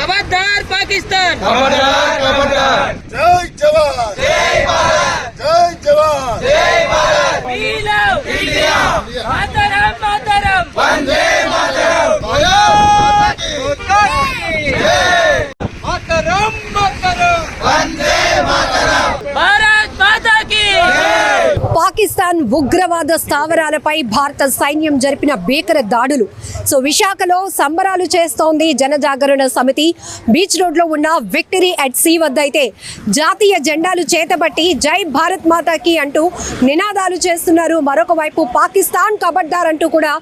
खबरदार पाकिस्तान, खबरदार खबरदार। जय जवान जय भारत, जय जवान जय भारत। We love India, मातरम मातरम, वंदे मातरम। मातरम मातरम, वंदे मातरम। भारत माता की। పాకిస్తాన్ ఉగ్రవాద స్థావరాలపై భారత సైన్యం జరిపిన భీకర దాడులు. సో విశాఖలో సంబరాలు చేస్తోంది జనజాగరణ సమితి. బీచ్ రోడ్లో ఉన్న విక్టరీ అట్ సీ వద్ద అయితే జాతీయ జెండాలు చేతబట్టి జై భారత్ మాతాకి అంటూ నినాదాలు చేస్తున్నారు. మరొక వైపు పాకిస్తాన్ ఖబర్దార్ అంటూ కూడా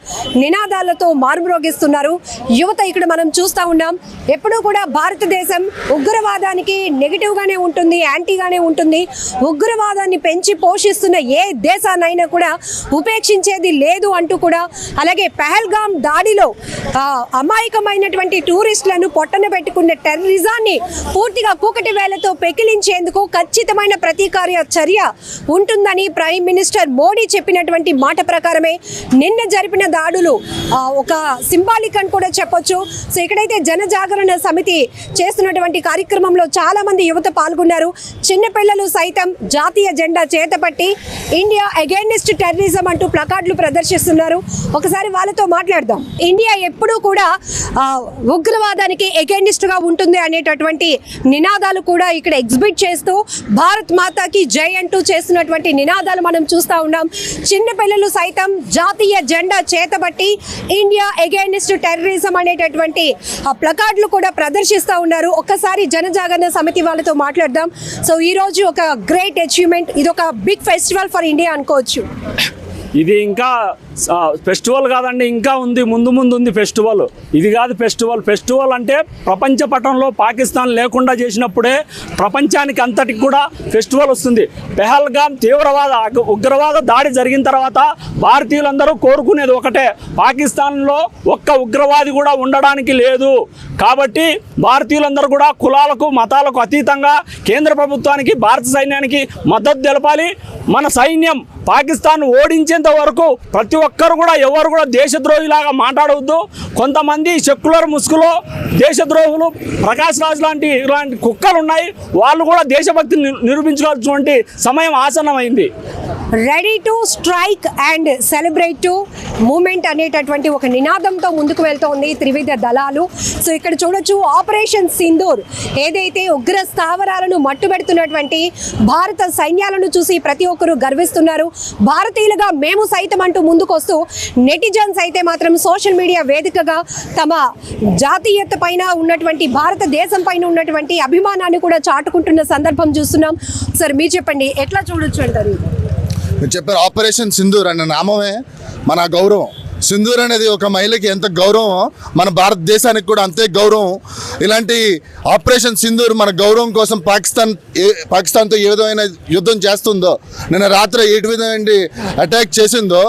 నినాదాలతో మారుమ్రోగిస్తున్నారు యువత. ఇక్కడ మనం చూస్తూ ఉన్నాం, ఎప్పుడూ కూడా భారతదేశం ఉగ్రవాదానికి నెగిటివ్గానే ఉంటుంది, యాంటీగానే ఉంటుంది. ఉగ్రవాదాన్ని పెంచి పోషిస్తున్న ఏ దేశాన్నైనా కూడా ఉపేక్షించేది లేదు అంటూ కూడా, అలాగే పెహల్గాం దాడిలో అమాయకమైనటువంటి టూరిస్టులను పొట్టన పెట్టుకున్న టెర్రరిజాన్ని పూర్తిగా కూకటి వేలతో పెకిలించేందుకు ఖచ్చితమైన ప్రతీకార చర్య ఉంటుందని ప్రైమ్ మినిస్టర్ మోడీ చెప్పినటువంటి మాట ప్రకారమే నిన్న జరిపిన దాడులు ఒక సింబాలిక్ అని కూడా చెప్పొచ్చు. సో ఇక్కడైతే జనజాగరణ సమితి చేస్తున్నటువంటి కార్యక్రమంలో చాలా మంది యువత పాల్గొన్నారు. చిన్నపిల్లలు సైతం జాతీయ జెండా చేతపట్టి ఇండియా అగైన్స్ట్ టెర్రరిజం అంటూ ప్లకార్డులు ప్రదర్శిస్తున్నారు. ఒకసారి వాళ్ళతో మాట్లాడదాం. ఇండియా ఎప్పుడూ కూడా ఉగ్రవాదానికి అగైన్స్ట్ గా ఉంటుంది అనేటటువంటి నినాదాలు కూడా ఇక్కడ ఎగ్జిబిట్ చేస్తూ భారత్ మాతాకి జై అంటూ చేస్తున్నటువంటి నినాదాలు మనం చూస్తూ ఉన్నాం. చిన్నపిల్లలు సైతం జాతీయ జెండా చేతబట్టి ఇండియా అగైన్స్ట్ టెర్రరిజం అనేటటువంటి ప్లకార్డులు కూడా ప్రదర్శిస్తూ ఉన్నారు. ఒక్కసారి జనజాగరణ సమితి వాళ్ళతో మాట్లాడదాం. సో ఈ రోజు ఒక గ్రేట్ అచీవ్మెంట్, ఇది ఒక బిగ్ ఫెస్టివల్ ఫర్ ఇండియా అనుకోవచ్చు. ఇది ఇంకా ఫెస్టివల్ కాదండి, ఇంకా ఉంది, ముందు ఉంది ఫెస్టివల్. ఇది కాదు ఫెస్టివల్ అంటే ప్రపంచ పటంలో పాకిస్తాన్ లేకుండా చేసినప్పుడే ప్రపంచానికి అంతటికి కూడా ఫెస్టివల్ వస్తుంది. పెహల్గాం ఉగ్రవాద దాడి జరిగిన తర్వాత భారతీయులందరూ కోరుకునేది ఒకటే, పాకిస్తాన్లో ఒక్క ఉగ్రవాది కూడా ఉండడానికి లేదు. కాబట్టి భారతీయులందరూ కూడా కులాలకు మతాలకు అతీతంగా కేంద్ర ప్రభుత్వానికి భారత సైన్యానికి మద్దతు తెలపాలి. మన సైన్యం పాకిస్తాన్ ఓడించేంత వరకు ప్రతి ఒక్కరు కూడా ఎవరు కూడా దేశద్రోహిలాగా మాట్లాడవద్దు. కొంతమంది సెక్యులర్ ముసుగులో దేశద్రోహులు ప్రకాష్ రాజ్ ఇలాంటి కుక్కలు ఉన్నాయి, వాళ్ళు కూడా దేశభక్తిని నిరూపించుకోవాల్సినటువంటి సమయం ఆసన్నమైంది. Ready to strike and celebrate to moment అనేటటువంటి ఒక నినాదంతో ముందుకు వెళ్తోంది త్రివిధ దళాలు. సో ఇక్కడ చూడొచ్చు, ఆపరేషన్ సింధూర్ ఏదైతే ఉగ్ర స్థావరాలను మట్టుబెడుతున్నటువంటి భారత సైన్యాలను చూసి ప్రతి ఒక్కరూ గర్విస్తున్నారు. భారతీయులుగా మేము సైతం అంటూ ముందుకొస్తూ నెటిజన్స్ అయితే మాత్రం సోషల్ మీడియా వేదికగా తమ జాతీయత పైన ఉన్నటువంటి భారతదేశం పైన ఉన్నటువంటి అభిమానాన్ని కూడా చాటుకుంటున్న సందర్భం చూస్తున్నాం. సార్ మీరు చెప్పండి, ఎట్లా చూడొచ్చు అంటారు? మీరు చెప్పారు ఆపరేషన్ సింధూర్ అన్న నామమే మన గౌరవం. సింధూర్ అనేది ఒక మహిళకి ఎంత గౌరవం, మన భారతదేశానికి కూడా అంతే గౌరవం. ఇలాంటి ఆపరేషన్ సింధూర్ మన గౌరవం కోసం పాకిస్తాన్తో ఏ విధమైన యుద్ధం చేస్తుందో, నిన్న రాత్రి ఏ విధమైన అటాక్ చేసిందో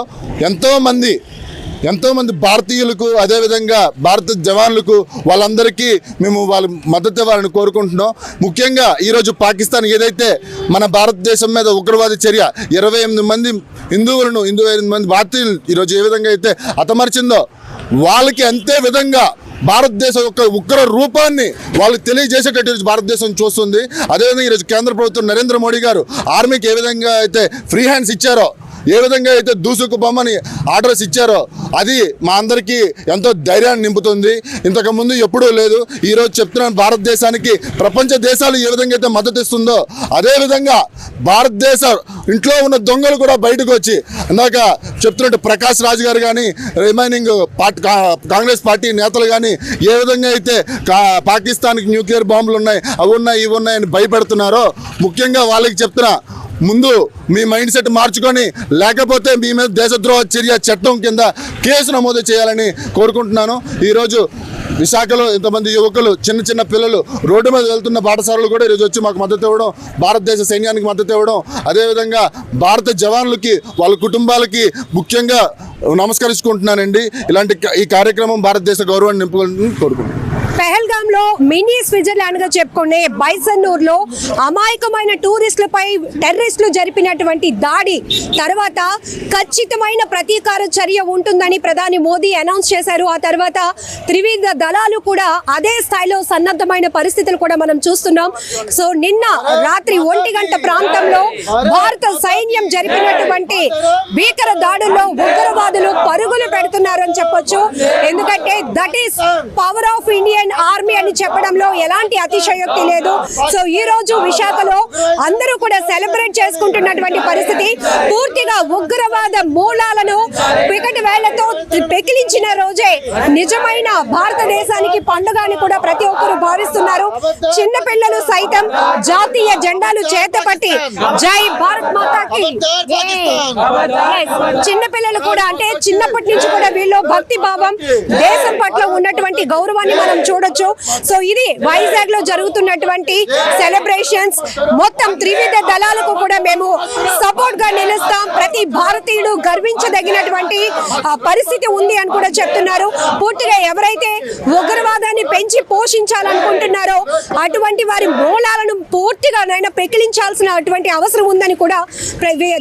ఎంతోమంది భారతీయులకు, అదేవిధంగా భారత జవాన్లకు, వాళ్ళందరికీ మేము వాళ్ళ మద్దతు ఇవ్వాలని కోరుకుంటున్నాం. ముఖ్యంగా ఈరోజు పాకిస్తాన్ ఏదైతే మన భారతదేశం మీద ఉగ్రవాద చర్య 28 మంది హిందువులను 28 మంది భారతీయులు ఈరోజు ఏ విధంగా అయితే హతమర్చిందో, వాళ్ళకి అంతే విధంగా భారతదేశం యొక్క ఉగ్ర రూపాన్ని వాళ్ళకి తెలియజేసేటట్టు భారతదేశం చూస్తుంది. అదేవిధంగా ఈరోజు కేంద్ర ప్రభుత్వం నరేంద్ర మోడీ గారు ఆర్మీకి ఏ విధంగా అయితే ఫ్రీ హ్యాండ్స్ ఇచ్చారో, ఏ విధంగా అయితే దూసుకు బొమ్మని ఆర్డర్స్ ఇచ్చారో, అది మా అందరికీ ఎంతో ధైర్యాన్ని నింపుతుంది. ఇంతకుముందు ఎప్పుడూ లేదు. ఈరోజు చెప్తున్నాను, భారతదేశానికి ప్రపంచ దేశాలు ఏ విధంగా అయితే మద్దతు ఇస్తుందో, అదేవిధంగా భారతదేశ ఇంట్లో ఉన్న దొంగలు కూడా బయటకు వచ్చి, ఇందాక చెప్తున్నట్టు ప్రకాష్ రాజ్ గారు కానీ రిమైనింగ్ కాంగ్రెస్ పార్టీ నేతలు కానీ ఏ విధంగా అయితే పాకిస్తాన్కి న్యూక్లియర్ బాంబులు ఉన్నాయి, అవి ఉన్నాయి, ఇవి ఉన్నాయని భయపెడుతున్నారో, ముఖ్యంగా వాళ్ళకి చెప్తున్నా, ముందు మీ మైండ్ సెట్ మార్చుకొని, లేకపోతే మీ మీద దేశద్రోహ చర్య చట్టం కింద కేసు నమోదు చేయాలని కోరుకుంటున్నాను. ఈరోజు విశాఖలో ఇంతమంది యువకులు, చిన్న పిల్లలు రోడ్డు మీద వెళ్తున్న పాఠశాలలు కూడా ఈరోజు వచ్చి మాకు మద్దతు ఇవ్వడం, భారతదేశ సైన్యానికి మద్దతు ఇవ్వడం, అదేవిధంగా భారత జవాన్లకి వాళ్ళ కుటుంబాలకి ముఖ్యంగా నమస్కరించుకుంటున్నానండి. ఈ కార్యక్రమం భారతదేశ గౌరవాన్ని నింపుకోవాలని కోరుకుంటున్నాను. పెహల్గామ్ లో మినీ స్విట్జర్లాండ్ గా చెప్పుకునే బైసన్నూర్ లో అమాయకమైన టూరిస్టులపై టెర్రరిస్టులు జరిపినటువంటి దాడి తర్వాత ఖచ్చితమైన ప్రతీకార చర్య ఉంటుందని ప్రధాని మోదీ అనౌన్స్ చేశారు. ఆ తర్వాత త్రివిధ దళాలు కూడా అదే స్థాయిలో సన్నద్ధమైన పరిస్థితులు కూడా మనం చూస్తున్నాం. సో నిన్న రాత్రి 1 గంట ప్రాంతంలో భారత సైన్యం జరిపినటువంటి భీకర దాడుల్లో ఉగ్రవాదులు పరుగులు పెడుతున్నారని చెప్పొచ్చు. ఎందుకంటే that is power of Indian army అని చెప్పడంలో ఎలాంటి అతిశయోక్తి లేదు. సో ఈ రోజు విశాఖలో అందరూ కూడా సెలబ్రేట్ చేసుకుంటున్నటువంటి పరిస్థితి. పూర్తిగా ఉగ్రవాద మూలాలను పికటి వేళ్లతో పెకిలించిన రోజే నిజమైన భారతదేశానికి పండుగ అని కూడా ప్రతి ఒక్కరు భావిస్తున్నారు. చిన్న పిల్లలు సైతం జాతీయ జెండాలు చేతపట్టి జై భారత్ మాతాకి చిన్న పిల్లలు కూడా అంటే చిన్నప్పటి నుంచి కూడా వీళ్ళు భక్తి భావం దేశం పట్ల ఉన్నటువంటి గౌరవాన్ని మనం చూడొచ్చు. సో ఇది వైజాగ్ లో జరుగుతున్నటువంటి సెలబ్రేషన్స్. మొత్తం త్రివిధ దళాలకు కూడా మేము సపోర్ట్ గా నిలుస్తాం. ప్రతి భారతీయుడు గర్వించదగినటువంటి పరిస్థితి ఉంది అని కూడా చెప్తున్నారు. పూర్తిగా ఎవరైతే ఉగ్రవాదాన్ని పెంచి పోషించాలనుకుంటున్నారో అటువంటి వారి మూలాలను పూర్తిగా పెకిలించాల్సిన అటువంటి అవసరం ఉందని కూడా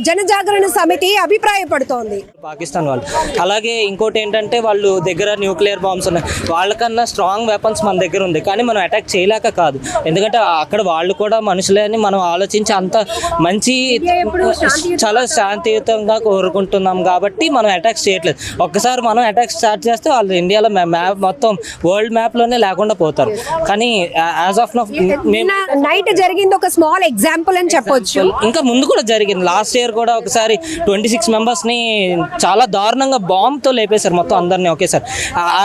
జనజాగరణ సమితి అభిప్రాయపడుతోంది. పాకిస్తాన్ వాళ్ళు అలాగే ఇంకోటి ఏంటంటే వాళ్ళు దగ్గర న్యూక్లియర్ బాంబ్స్ ఉన్నాయి. వాళ్ళకన్నా స్ట్రాంగ్ వెపన్స్ మన దగ్గర ఉంది, కానీ మనం అటాక్ చేయలేక కాదు. ఎందుకంటే అక్కడ వాళ్ళు కూడా మనుషులే అని మనం ఆలోచించి అంత మంచి చాలా శాంతియుతంగా కోరుకుంటున్నాం కాబట్టి మనం అటాక్స్ చేయట్లేదు. ఒక్కసారి మనం అటాక్ స్టార్ట్ చేస్తే వాళ్ళు ఇండియాలో మ్యాప్ మొత్తం వరల్డ్ మ్యాప్లోనే లేకుండా పోతారు. కానీ యాజ్ ఆఫ్ నైట్ జరిగింది ఒక స్మాల్ ఎగ్జాంపుల్ అని చెప్పొచ్చు. ఇంకా ముందు కూడా జరిగింది. లాస్ట్ ఇయర్ కూడా ఒకసారి 26 మెంబర్స్ని చాలా దారుణంగా బాంబ్తో లేపేశారు మొత్తం అందరినీ ఒకేసారి.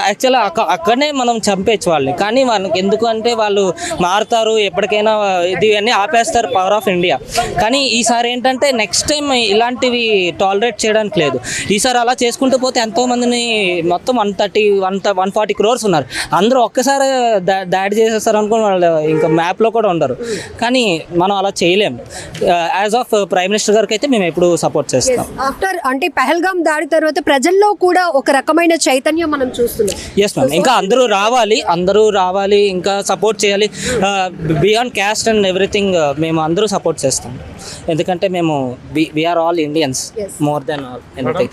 యాక్చువల్గా అక్కడనే మనం చంపేచ్చు వాళ్ళని, కానీ వాళ్ళకి ఎందుకు అంటే వాళ్ళు మారుతారు, ఎప్పటికైనా ఇది అన్నీ ఆపేస్తారు పవర్ ఆఫ్ ఇండియా. కానీ ఈసారి ఏంటంటే నెక్స్ట్ టైం ఇలాంటివి టాలరేట్ చేయడానికి లేదు. ఈసారి అలా చేసుకుంటూ పోతే ఎంతోమందిని మొత్తం 140 crores ఉన్నారు, అందరూ ఒక్కసారి దాడి చేసేస్తారు అనుకుని వాళ్ళు ఇంకా మ్యాప్లో కూడా ఉండరు. కానీ మనం అలా చేయలేం. యాజ్ ఆఫ్ ప్రైమ్ మినిస్టర్ గారికి అయితే మేము ఎప్పుడు సపోర్ట్ చేస్తాం. ఆఫ్టర్ అంటే పెహల్గామ్ దాడి తర్వాత ప్రజల్లో కూడా ఒక రకమైన చైతన్యం మనం చూస్తున్నాం. ఎస్ మ్యామ్, ఇంకా అందరూ రావాలి, ఇంకా సపోర్ట్ చేయాలి. బియాండ్ క్యాస్ట్ అండ్ ఎవ్రీథింగ్ మేము అందరూ సపోర్ట్ చేస్తాం. ఎందుకంటే మేము we are all Indians more than all anything.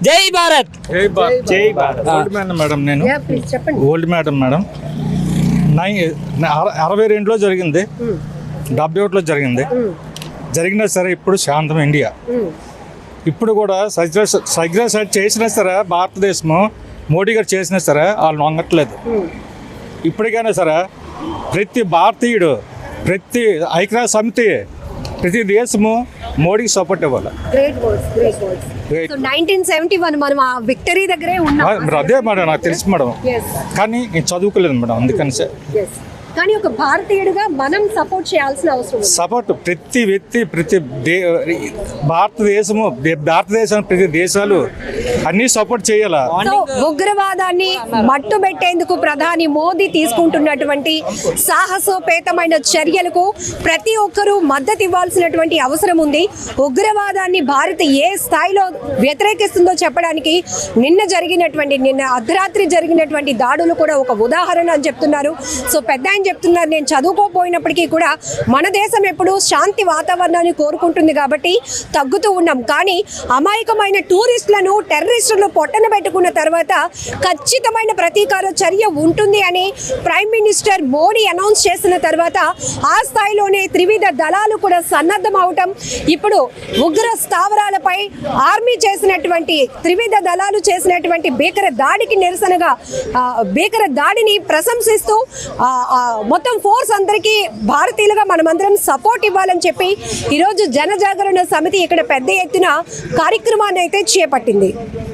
Jai Bharat. Old madam, నేను ఓల్డ్ మేడం 62లో జరిగింది, 71లో జరిగినా సరే ఇప్పుడు శాంతం ఇండియా. ఇప్పుడు కూడా సైగ్రేట్ చేసినా సరే భారతదేశము మోడీ గారు చేసినా సరే వాళ్ళు నొంగట్లేదు. ఇప్పటికైనా సరే ప్రతి భారతీయుడు, ప్రతి ఐక్యరాజ్య సమితి, ప్రతి దేశము మోడీకి సపోర్ట్ ఇవ్వాలి. 1971 మనం ఆ విక్టరీ దగ్గరే ఉన్నాం. అదే మేడం నాకు తెలుసు మేడం, కానీ నేను చదువుకోలేదు మేడం, అందుకని కానీ ఒక భారతీయుడిగా మనం సపోర్ట్ చేయాల్సిన అవసరం ఉంది. సపోర్ట్ ప్రతి వ్యక్తి, భారతదేశం ప్రతి దేశాలు అన్ని సపోర్ట్ చేయాలా. ఉగ్రవాదాన్ని మట్టు పెట్టేందుకు ప్రధాని మోదీ తీసుకుంటున్నటువంటి సాహసోపేతమైన చర్యలకు ప్రతి ఒక్కరూ మద్దతు ఇవ్వాల్సినటువంటి అవసరం ఉంది. ఉగ్రవాదాన్ని భారత్ ఏ స్థాయిలో వ్యతిరేకిస్తుందో చెప్పడానికి నిన్న అర్ధరాత్రి జరిగినటువంటి దాడులు కూడా ఒక ఉదాహరణ అని చెప్తున్నారు. సో పెద్ద చెప్తున్నారు, నేను చదువుకోపోయినప్పటికీ కూడా మన దేశం ఎప్పుడు శాంతి వాతావరణాన్ని కోరుకుంటుంది కాబట్టి తగ్గుతూ ఉన్నాం. కానీ అమాయకమైన టూరిస్టులను టెర్రరిస్టులను పొట్టన పెట్టుకున్న తర్వాత ఖచ్చితమైన ప్రతీకార చర్య ఉంటుంది అని ప్రైమ్ మినిస్టర్ మోడీ అనౌన్స్ చేసిన తర్వాత ఆ స్థాయిలోనే త్రివిధ దళాలు కూడా సన్నద్ధం అవటం, ఇప్పుడు ఉగ్ర స్థావరాలపై ఆర్మీ చేసినటువంటి త్రివిధ దళాలు చేసినటువంటి భీకర దాడికి నిరసనగా భీకర దాడిని ప్రశంసిస్తూ మొత్తం ఫోర్స్ అందరికీ భారతీయులుగా మనమందరం సపోర్ట్ ఇవ్వాలని చెప్పి ఈరోజు జనజాగరణ సమితి ఇక్కడ పెద్ద ఎత్తున కార్యక్రమాన్ని అయితే చేపట్టింది.